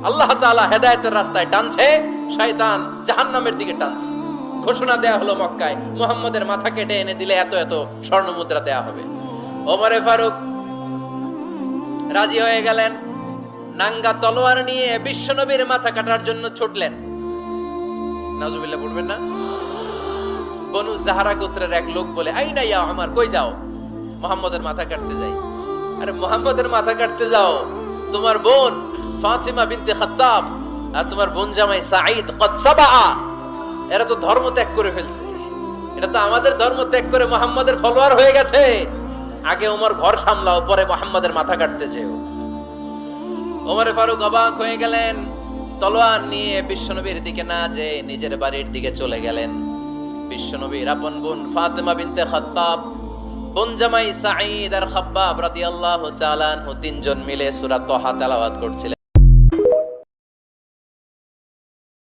আল্লাহ তাআলা হেদায়েতের রাস্তায় টানছে, শয়তান জাহান্নামের দিকে টানছে। ঘোষণা দেয়া হলো মক্কায়, মুহাম্মদের মাথা কেটে এনে দিলে এত এত স্বর্ণ মুদ্রা দেয়া হবে। ওমরে ফারুক রাজি হয়ে গেলেন, নাঙ্গা তলোয়ার নিয়ে বিশ্বনবীর মাথা কাটার জন্য ছুটলেন। নাউজুবিল্লাহ পড়বেন না? বনু জাহরা গোত্রের এক লোক বলে, আইনা ইয়া আমার, কই যাও? মুহাম্মদের মাথা কাটতে যাই। আরে মুহাম্মদের মাথা কাটতে যাও? তোমার বোন ফাতিমা বিনতে খাত্তাব আর তোমার বোন জামাই সাঈদ কদ সাবা, এরা তো ধর্ম ত্যাগ করে ফেলছে। এটা তো আমাদের ধর্ম ত্যাগ করে মুহাম্মদের ফলোয়ার হয়ে গেছে। আগে ওমর ঘর সামলাও, পরে মুহাম্মদের মাথা কাটতে যেও। ওমর ফারুক অবাক হয়ে গেলেন, তলোয়ার নিয়ে বিশ্বনবীর দিকে না যে নিজের বাড়ির দিকে চলে গেলেন। বিশ্বনবীর আপন বোন ফাতিমা বিনতে খাত্তাব, বোন জামাই সাঈদ আর খাব্বাব রাদিয়াল্লাহু তাআলা আনহু তিনজন মিলে সূরা তাহা তেলাওয়াত করছিলেন।